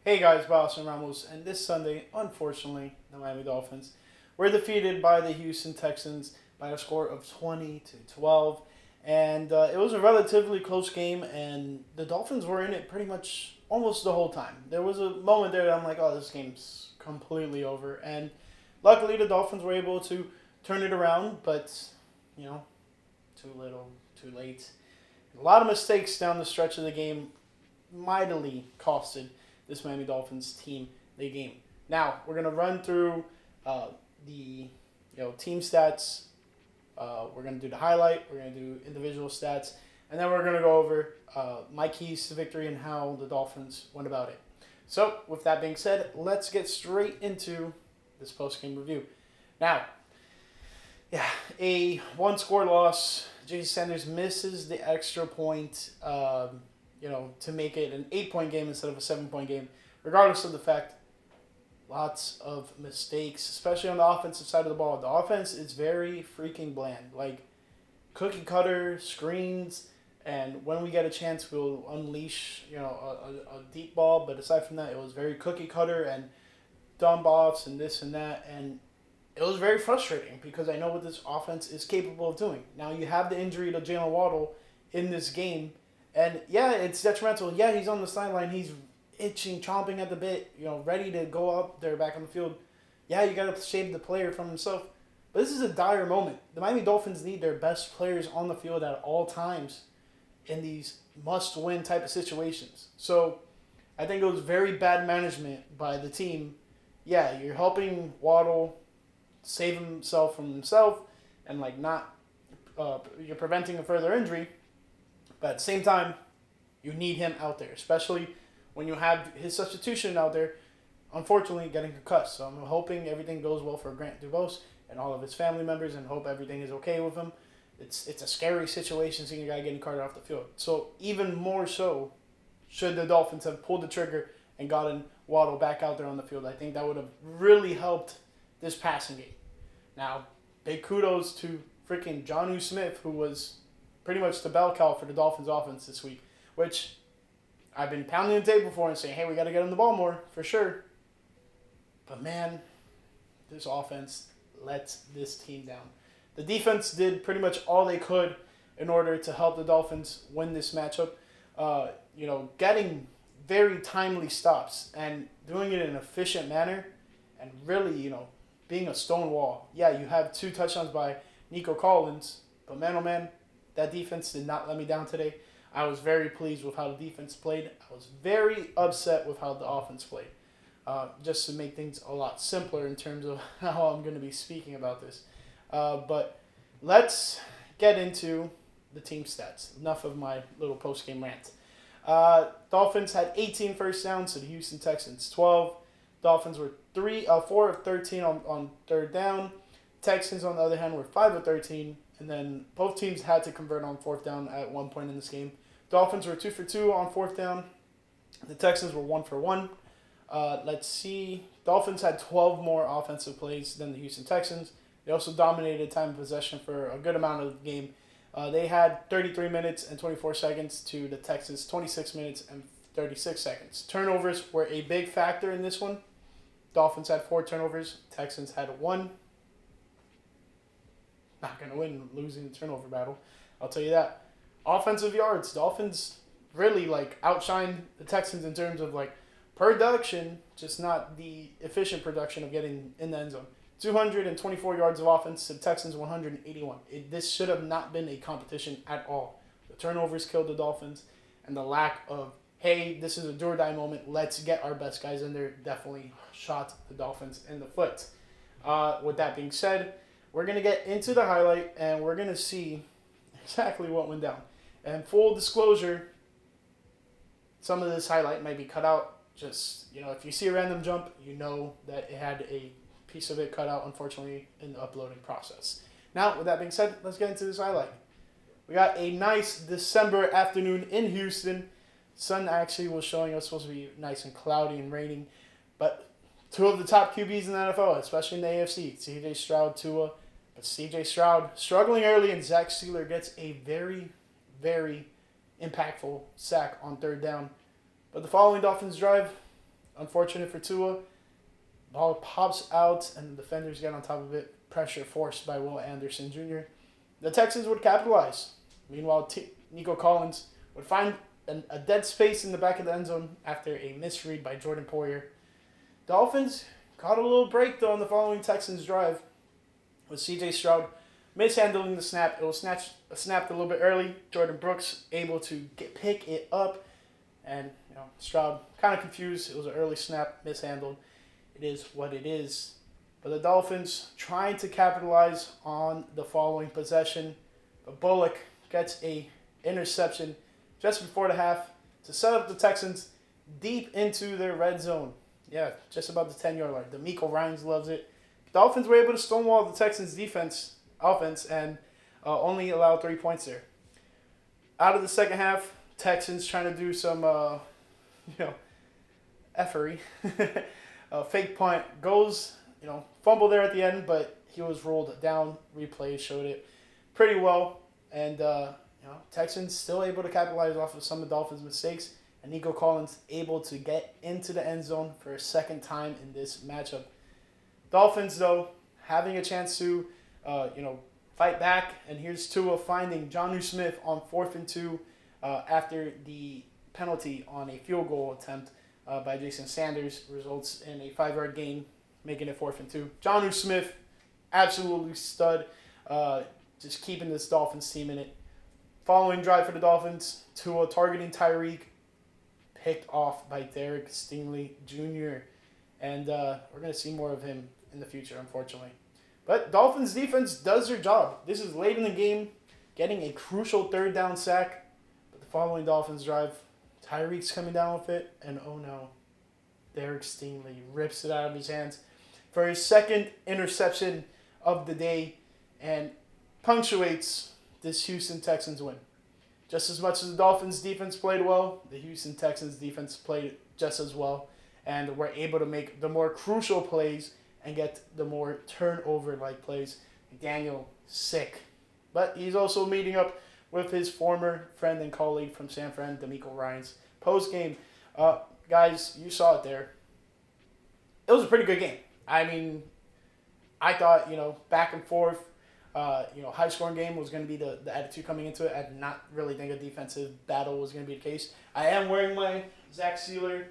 Hey guys, Boston Ramos, and this Sunday, unfortunately, the Miami Dolphins were defeated by the Houston Texans by a score of 20-12, and it was a relatively close game, and the Dolphins were in it pretty much almost the whole time. There was a moment there that I'm like, oh, this game's completely over, and luckily the Dolphins were able to turn it around, but you know, too little, too late. A lot of mistakes down the stretch of the game mightily costed this Miami Dolphins team the game. Now we're gonna run through the team stats. We're gonna do the highlight. We're gonna do individual stats, and then we're gonna go over my keys to victory and how the Dolphins went about it. So with that being said, let's get straight into this post game review. Now, yeah, a one score loss. Jason Sanders misses the extra point. To make it an 8-point game instead of a 7-point game, regardless of the fact, lots of mistakes, especially on the offensive side of the ball. The offense is very freaking bland, like cookie cutter screens, and when we get a chance, we'll unleash a deep ball. But aside from that, it was very cookie cutter and dump offs and this and that, and it was very frustrating because I know what this offense is capable of doing. Now you have the injury to Jalen Waddle in this game. And yeah, it's detrimental. Yeah, he's on the sideline. He's itching, chomping at the bit, ready to go up there back on the field. Yeah, you got to save the player from himself. But this is a dire moment. The Miami Dolphins need their best players on the field at all times in these must-win type of situations. So I think it was very bad management by the team. Yeah, you're helping Waddle save himself from himself and you're preventing a further injury. But at the same time, you need him out there, especially when you have his substitution out there, unfortunately getting concussed. So I'm hoping everything goes well for Grant Dubose and all of his family members, and hope everything is okay with him. It's a scary situation seeing a guy getting carted off the field. So even more so, should the Dolphins have pulled the trigger and gotten Waddle back out there on the field, I think that would have really helped this passing game. Now, big kudos to freaking Jonnu Smith, who was pretty much the bell cow for the Dolphins offense this week, which I've been pounding the table for and saying, hey, we got to get him the ball more, for sure. But man, this offense lets this team down. The defense did pretty much all they could in order to help the Dolphins win this matchup. Getting very timely stops and doing it in an efficient manner and really, being a stone wall. Yeah, you have 2 touchdowns by Nico Collins, but man, oh man, that defense did not let me down today. I was very pleased with how the defense played. I was very upset with how the offense played. Just to make things a lot simpler in terms of how I'm going to be speaking about this. But let's get into the team stats. Enough of my little post-game rant. Dolphins had 18 first downs to the Houston Texans 12. Dolphins were 4 of 13 on third down. Texans, on the other hand, were 5 of 13. And then both teams had to convert on fourth down at one point in this game. Dolphins were 2 for 2 on fourth down. The Texans were 1 for 1. Let's see. Dolphins had 12 more offensive plays than the Houston Texans. They also dominated time of possession for a good amount of the game. They had 33 minutes and 24 seconds to the Texans' 26 minutes and 36 seconds. Turnovers were a big factor in this one. Dolphins had 4 turnovers. Texans had 1. Not going to win losing the turnover battle, I'll tell you that. Offensive yards, Dolphins really outshined the Texans in terms of production, just not the efficient production of getting in the end zone. 224 yards of offense to the Texans 181. This should have not been a competition at all. The turnovers killed the Dolphins, and the lack of, hey, this is a do or die moment, let's get our best guys in there, definitely shot the Dolphins in the foot. With that being said, we're going to get into the highlight, and we're going to see exactly what went down. And full disclosure, some of this highlight might be cut out. Just, if you see a random jump, you know that it had a piece of it cut out, unfortunately, in the uploading process. Now, with that being said, let's get into this highlight. We got a nice December afternoon in Houston. Sun actually was showing us supposed to be nice and cloudy and raining. But 2 of the top QBs in the NFL, especially in the AFC, C.J. Stroud, Tua. But C.J. Stroud struggling early, and Zach Steeler gets a very, very impactful sack on third down. But the following Dolphins drive, Unfortunate for Tua. Ball pops out and the defenders get on top of it. Pressure forced by Will Anderson Jr. The Texans would capitalize. Meanwhile, Nico Collins would find a dead space in the back of the end zone after a misread by Jordan Poyer. Dolphins got a little break though on the following Texans drive with C.J. Stroud mishandling the snap. It was snapped a little bit early. Jordan Brooks able to pick it up, and Stroud kind of confused. It was an early snap, mishandled. It is what it is. But the Dolphins trying to capitalize on the following possession. But Bullock gets a interception just before the half to set up the Texans deep into their red zone. Yeah, just about the 10-yard line. D'Amico Ryans loves it. Dolphins were able to stonewall the Texans' offense, and only allow 3 points there. Out of the second half, Texans trying to do some, effery. Fake punt goes, fumble there at the end, but he was rolled down. Replay showed it pretty well, and Texans still able to capitalize off of some of the Dolphins' mistakes, and Nico Collins able to get into the end zone for a second time in this matchup. Dolphins, though, having a chance to, fight back, and here's Tua finding Jonnu Smith on 4th and 2 after the penalty on a field goal attempt by Jason Sanders results in a 5-yard gain, making it 4th and 2. Jonnu Smith, absolutely stud, just keeping this Dolphins team in it. Following drive for the Dolphins, Tua targeting Tyreek, picked off by Derek Stingley Jr., and we're going to see more of him in the future, unfortunately. But Dolphins defense does their job. This is late in the game, getting a crucial 3rd down sack. But the following Dolphins drive, Tyreek's coming down with it, and oh no, Derek Stingley rips it out of his hands for his 2nd interception of the day and punctuates this Houston Texans win. Just as much as the Dolphins defense played well, the Houston Texans defense played just as well, and were able to make the more crucial plays and get the more turnover-like plays. Daniel, sick. But he's also meeting up with his former friend and colleague from San Fran, D'Amico Ryans. Post-game, guys, you saw it there. It was a pretty good game. I mean, I thought, back and forth, high-scoring game was going to be the attitude coming into it. I did not really think a defensive battle was going to be the case. I am wearing my Zach Sealer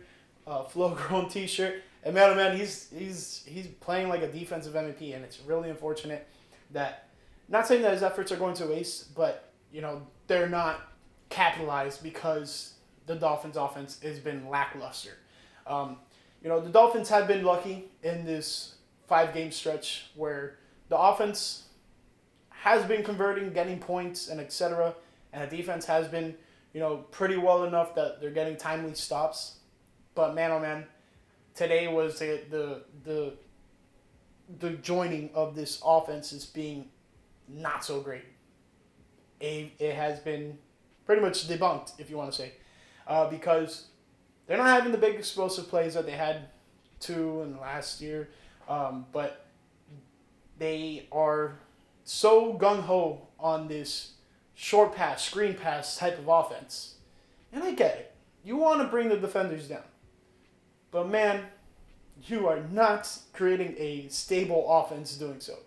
flow-grown t-shirt. And man, he's playing like a defensive MVP, and it's really unfortunate that, not saying that his efforts are going to waste, but, they're not capitalized because the Dolphins' offense has been lackluster. The Dolphins have been lucky in this 5-game stretch where the offense has been converting, getting points, and etc., and the defense has been, pretty well enough that they're getting timely stops. But man, oh man, today was the joining of this offense as being not so great. It has been pretty much debunked, if you want to say, because they're not having the big explosive plays that they had in last year, but they are so gung-ho on this short pass, screen pass type of offense. And I get it. You want to bring the defenders down. But man, you are not creating a stable offense doing so.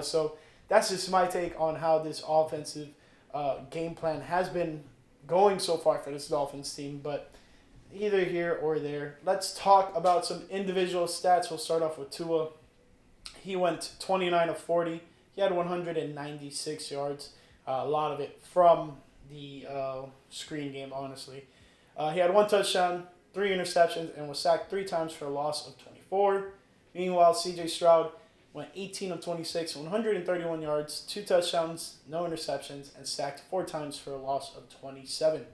So that's just my take on how this offensive game plan has been going so far for this Dolphins team. But either here or there, let's talk about some individual stats. We'll start off with Tua. He went 29 of 40. He had 196 yards. A lot of it from the screen game, honestly. He had 1 touchdown, 3 interceptions, and was sacked 3 times for a loss of 24. Meanwhile, C.J. Stroud went 18 of 26, 131 yards, 2 touchdowns, no interceptions, and sacked 4 times for a loss of 27.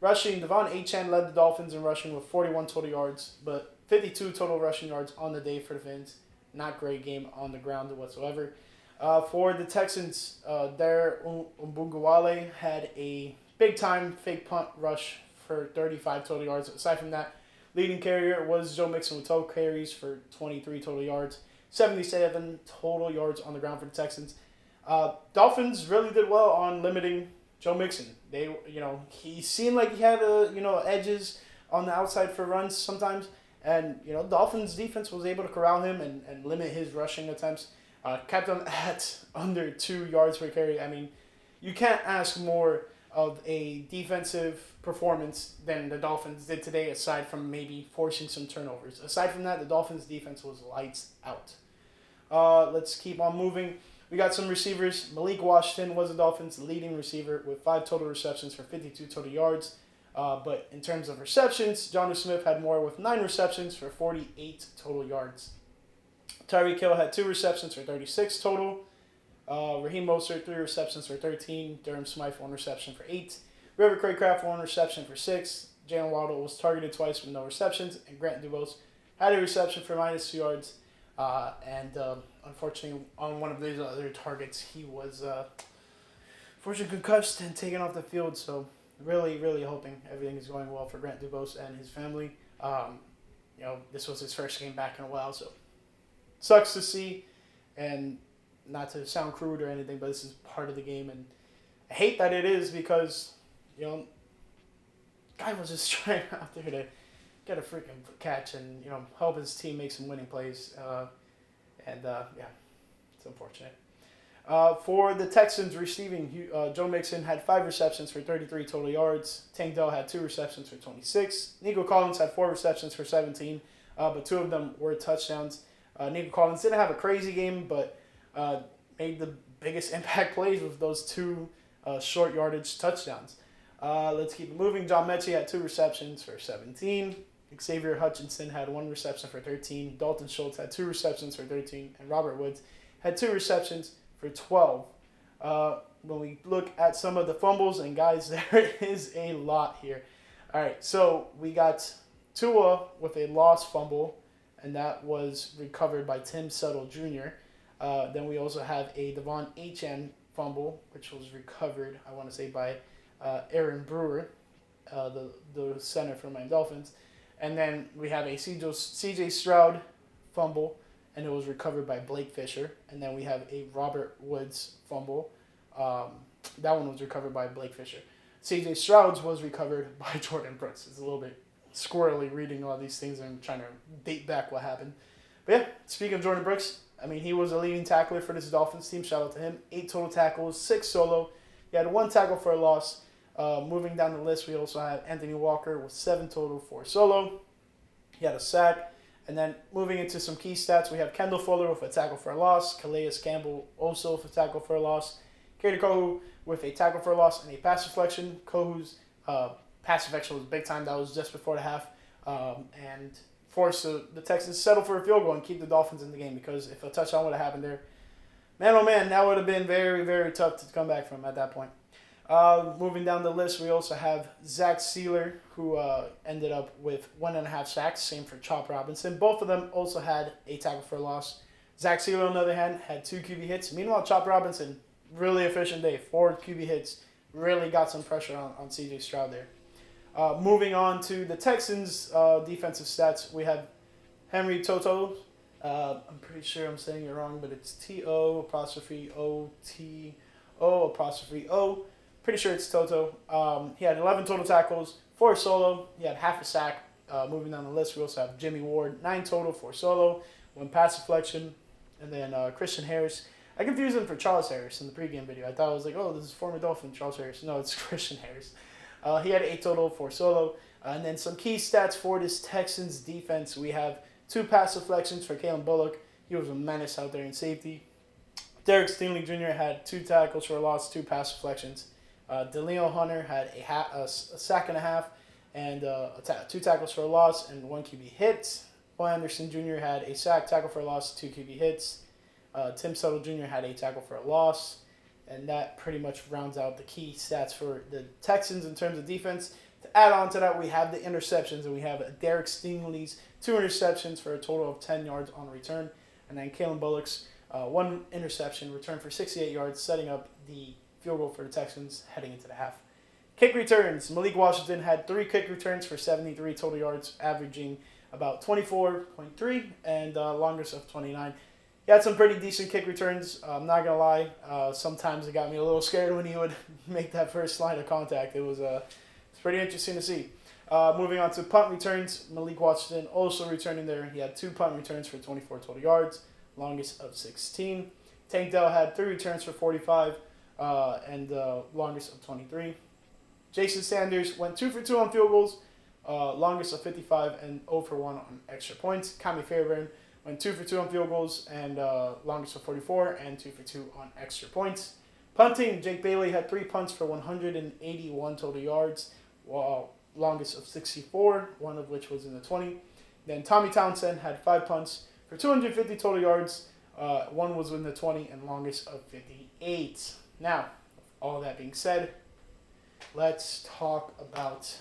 Rushing, Devon Achane led the Dolphins in rushing with 41 total yards, but 52 total rushing yards on the day for the Fins. Not great game on the ground whatsoever. For the Texans, Dare Ogunbowale had a big-time fake punt rush for 35 total yards. Aside from that, leading carrier was Joe Mixon with 12 carries for 23 total yards, 77 total yards on the ground for the Texans. Dolphins really did well on limiting Joe Mixon. He seemed like he had edges on the outside for runs sometimes. And, Dolphins defense was able to corral him and limit his rushing attempts. Kept him at under 2 yards per carry. I mean, you can't ask more of a defensive performance than the Dolphins did today, aside from maybe forcing some turnovers. Aside from that, the Dolphins defense was lights out. Let's keep on moving. We got some receivers. Malik Washington was the Dolphins' leading receiver with 5 total receptions for 52 total yards. But in terms of receptions, Jonnu Smith had more with 9 receptions for 48 total yards. Tyreek Hill had 2 receptions for 36 total. Raheem Mostert, 3 receptions for 13. Durham Smythe, 1 reception for 8. River Craycraft, 1 reception for 6. Jalen Waddle was targeted twice with no receptions. And Grant Dubose had a reception for -2 yards. Unfortunately, on one of these other targets, he was fortunately concussed and taken off the field. So really, really hoping everything is going well for Grant Dubose and his family. This was his first game back in a while, so sucks to see. And not to sound crude or anything, but this is part of the game, and I hate that it is because, guy was just trying out there to get a freaking catch and, help his team make some winning plays. It's unfortunate. For the Texans receiving, Joe Mixon had 5 receptions for 33 total yards. Tank Dell had 2 receptions for 26. Nico Collins had 4 receptions for 17, but 2 of them were touchdowns. Nico Collins didn't have a crazy game, but made the biggest impact plays with those 2 short yardage touchdowns. Let's keep it moving. John Mechie had 2 receptions for 17. Xavier Hutchinson had 1 reception for 13. Dalton Schultz had 2 receptions for 13. And Robert Woods had 2 receptions for 12. When we look at some of the fumbles, and guys, there is a lot here. All right, so we got Tua with a lost fumble, and that was recovered by Tim Settle Jr. Then we also have a Devon Achane fumble, which was recovered, I want to say, by Aaron Brewer, the center for Miami Dolphins. And then we have a C.J. Stroud fumble, and it was recovered by Blake Fisher. And then we have a Robert Woods fumble. That one was recovered by Blake Fisher. C.J. Stroud's was recovered by Jordan Brooks. It's a little bit squirrely reading all these things and trying to date back what happened. But yeah, speaking of Jordan Brooks, I mean, he was a leading tackler for this Dolphins team. Shout out to him. 8 total tackles, 6 solo. He had 1 tackle for a loss. Moving down the list, we also have Anthony Walker with 7 total, 4 solo. He had a sack. And then moving into some key stats, we have Kendall Fuller with a tackle for a loss. Calais Campbell also with a tackle for a loss. Kader Kohu with a tackle for a loss and a pass deflection. Kohu's pass deflection was big time. That was just before the half. And forced the Texans to settle for a field goal and keep the Dolphins in the game, because if a touchdown would have happened there, man, oh man, that would have been very, very tough to come back from at that point. Moving down the list, we also have Zach Sealer, who ended up with 1.5 sacks. Same for Chop Robinson. Both of them also had a tackle for a loss. Zach Sealer, on the other hand, had 2 QB hits. Meanwhile, Chop Robinson, really efficient day. 4 QB hits. Really got some pressure on C.J. Stroud there. Moving on to the Texans' defensive stats, we have Henry Toto. I'm pretty sure I'm saying it wrong, but it's T-O'-O-T-O'-O. Pretty sure it's Toto. He had 11 total tackles, 4 solo. He had half a sack. Moving down the list, we also have Jimmy Ward, 9 total, 4 solo, 1 pass deflection. And then Christian Harris. I confused him for Charles Harris in the pregame video. I thought it was like, oh, this is former Dolphin Charles Harris. No, it's Christian Harris. He had 8 total, 4 solo. And then some key stats for this Texans defense. We have 2 pass deflections for Kalen Bullock. He was a menace out there in safety. Derek Stingley Jr. had 2 tackles for a loss, 2 pass deflections. DeLeo Hunter had a sack and a half and 2 tackles for a loss and 1 QB hit. Boy Anderson Jr. had a sack, tackle for a loss, 2 QB hits. Tim Settle Jr. had a tackle for a loss. And that pretty much rounds out the key stats for the Texans in terms of defense. To add on to that, we have the interceptions, and we have Derek Stingley's 2 interceptions for a total of 10 yards on return. And then Kalen Bullock's 1 interception, return for 68 yards, setting up the field goal for the Texans heading into the half. Kick returns. Malik Washington had 3 kick returns for 73 total yards, averaging about 24.3 and longest of 29. He had some pretty decent kick returns. I'm not going to lie. Sometimes it got me a little scared when he would make that first line of contact. It's pretty interesting to see. Moving on to punt returns, Malik Washington also returning there. He had 2 punt returns for 24 total yards, longest of 16. Tank Dell had 3 returns for 45 and longest of 23. Jason Sanders went 2 for 2 on field goals, longest of 55 and 0 for 1 on extra points. Kami Fairbairn went 2 for 2 on field goals and longest of 44 and 2 for 2 on extra points. Punting, Jake Bailey had 3 punts for 181 total yards, while longest of 64, one of which was in the 20. Then Tommy Townsend had 5 punts for 250 total yards, one was in the 20 and longest of 58. Now, all that being said, let's talk about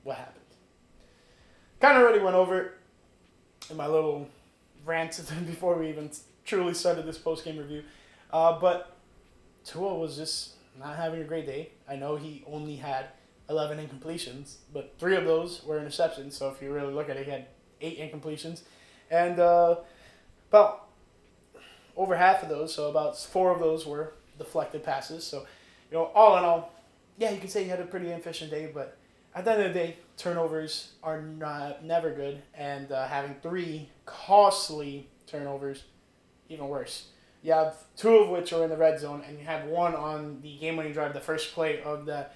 what happened. Kind of already went over it in my little rant before we even truly started this post-game review. But Tua was just not having a great day. I know he only had 11 incompletions, but 3 of those were interceptions. So if you really look at it, he had 8 incompletions. And about over half of those, so about 4 of those were deflected passes. So, all in all, yeah, you can say he had a pretty inefficient day, but at the end of the day, turnovers are never good, and having 3 costly turnovers, even worse. You have 2 of which are in the red zone, and you have 1 on the game-winning drive, the first play of the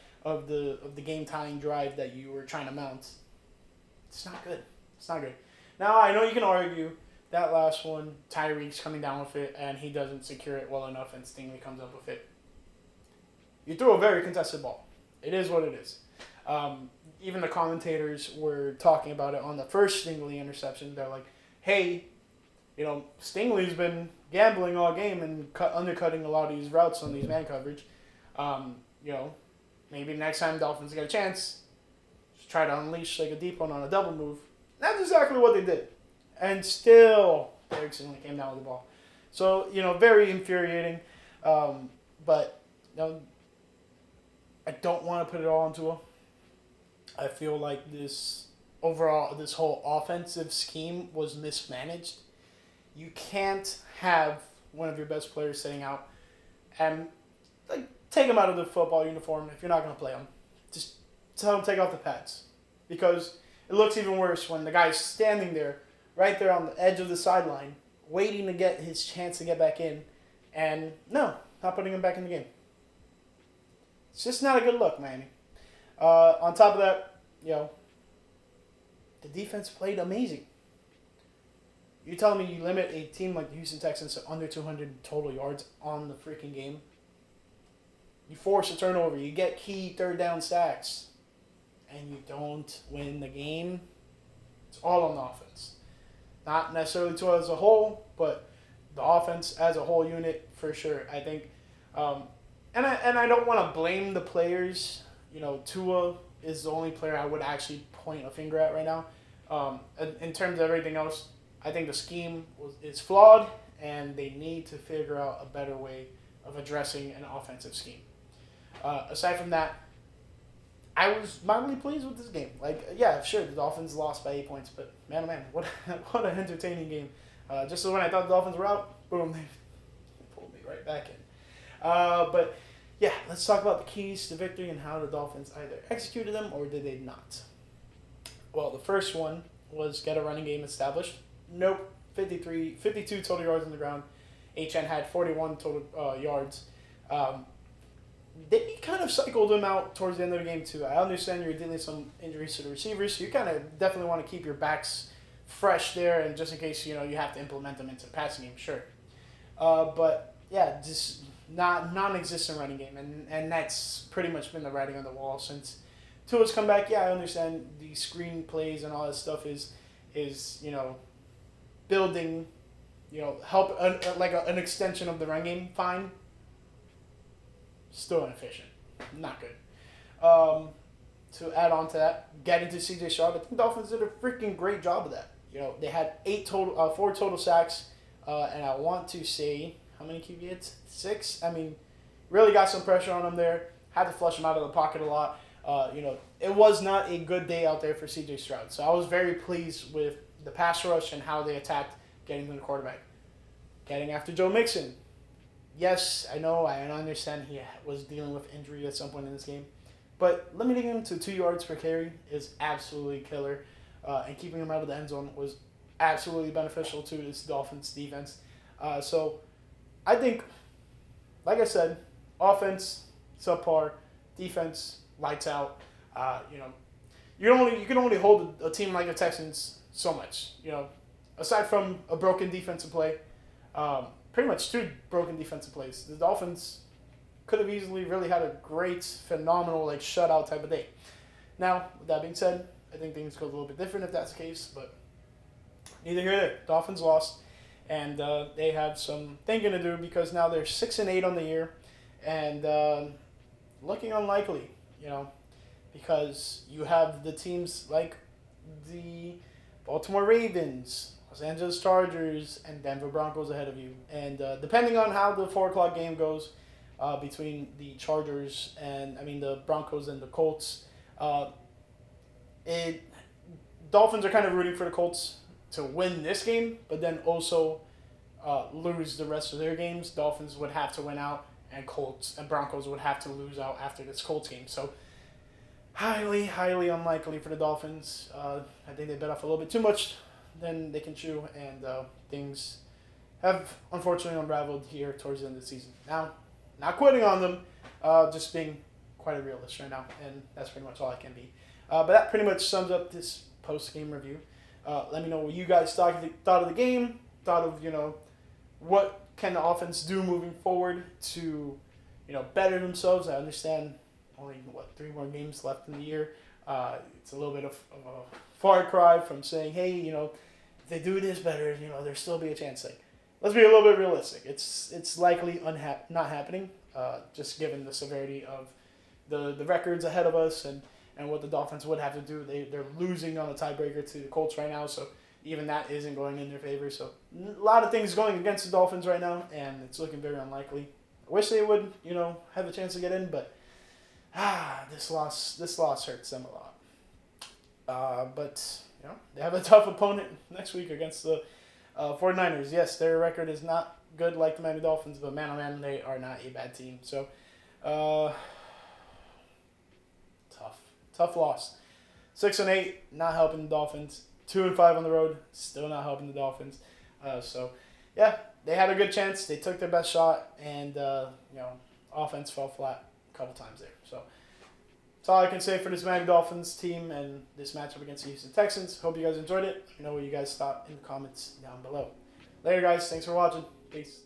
game-tying drive that you were trying to mount. It's not good. It's not good. Now, I know you can argue that last one, Tyreek's coming down with it, and he doesn't secure it well enough, and Stingley comes up with it. You threw a very contested ball. It is what it is. Even the commentators were talking about it on the first Stingley interception. They're like, hey, Stingley's been gambling all game and undercutting a lot of these routes on these man coverage. Maybe next time Dolphins get a chance, just try to unleash like a deep one on a double move. That's exactly what they did. And still, Derek Stingley came down with the ball. So, very infuriating. But, I don't want to put it all on Tua. I feel like this whole offensive scheme was mismanaged. You can't have one of your best players sitting out and take him out of the football uniform if you're not going to play him. Just tell him to take off the pads. Because it looks even worse when the guy's standing there, right there on the edge of the sideline, waiting to get his chance to get back in, and no, not putting him back in the game. It's just not a good look, Miami. On top of that, the defense played amazing. You telling me you limit a team like the Houston Texans to under 200 total yards on the freaking game? You force a turnover. You get key third down sacks. And you don't win the game. It's all on the offense. Not necessarily Tua as a whole, but the offense as a whole unit for sure. I think, and I don't want to blame the players. Tua is the only player I would actually point a finger at right now. In terms of everything else, I think the scheme is flawed, and they need to figure out a better way of addressing an offensive scheme. Aside from that, I was mildly pleased with this game. Sure, the Dolphins lost by 8 points, but man, oh man, what an entertaining game. Just so when I thought the Dolphins were out, boom, they pulled me right back in. But yeah, let's talk about the keys to victory and how the Dolphins either executed them or did they not. Well, the first one was get a running game established. Nope, 52 total yards on the ground. HN had 41 total yards. They kind of cycled him out towards the end of the game, too. I understand you're dealing with some injuries to the receivers, so you kind of definitely want to keep your backs fresh there, and just in case, you have to implement them into the passing game, sure. But, yeah, just non-existent running game, and that's pretty much been the writing on the wall since Tua's come back. Yeah, I understand the screen plays and all that stuff is building, help, an extension of the run game, fine. Still inefficient. Not good. To add on to that, getting to CJ Stroud, I think the Dolphins did a freaking great job of that. They had 4 total sacks, and I want to say, how many QB hits? 6? I mean, really got some pressure on him there. Had to flush him out of the pocket a lot. It was not a good day out there for CJ Stroud. So I was very pleased with the pass rush and how they attacked getting to the quarterback. Getting after Joe Mixon. Yes, I know, I understand he was dealing with injury at some point in this game. But limiting him to 2 yards per carry is absolutely killer. And keeping him out of the end zone was absolutely beneficial to this Dolphins defense. So I think, like I said, offense subpar, defense lights out. You can only hold a team like the Texans so much. Aside from a broken defensive play, pretty much 2 broken defensive plays. The Dolphins could have easily really had a great, phenomenal, shutout type of day. Now, with that being said, I think things go a little bit different if that's the case, but neither here nor there. Dolphins lost, and they have some thinking to do because now they're 6-8 on the year, and looking unlikely, because you have the teams like the Baltimore Ravens, Los Angeles Chargers, and Denver Broncos ahead of you. And depending on how the 4 o'clock game goes between the the Broncos and the Colts, Dolphins are kind of rooting for the Colts to win this game, but then also lose the rest of their games. Dolphins would have to win out, and Colts and Broncos would have to lose out after this Colts game. So highly, highly unlikely for the Dolphins. I think they bit off a little bit too much than they can chew, and things have unfortunately unraveled here towards the end of the season. Now, not quitting on them, just being quite a realist right now, and that's pretty much all I can be. But that pretty much sums up this post-game review. Let me know what you guys thought of the game, thought of, what can the offense do moving forward to, better themselves. I understand only, 3 more games left in the year. It's a little bit of a far cry from saying, hey, if they do this better, there'll still be a chance. Let's be a little bit realistic. It's likely not happening, just given the severity of the records ahead of us and what the Dolphins would have to do. They're losing on the tiebreaker to the Colts right now, so even that isn't going in their favor. So a lot of things going against the Dolphins right now, and it's looking very unlikely. I wish they would, have a chance to get in, but this loss hurts them a lot. But they have a tough opponent next week against the 49ers. Yes, their record is not good like the Miami Dolphins, but man, oh man, they are not a bad team. So tough loss. 6-8, not helping the Dolphins. 2-5 on the road, still not helping the Dolphins. So yeah, they had a good chance. They took their best shot, and offense fell flat a couple times there. So that's all I can say for this Miami Dolphins team and this matchup against the Houston Texans. Hope you guys enjoyed it. Let me know what you guys thought in the comments down below. Later, guys. Thanks for watching. Peace.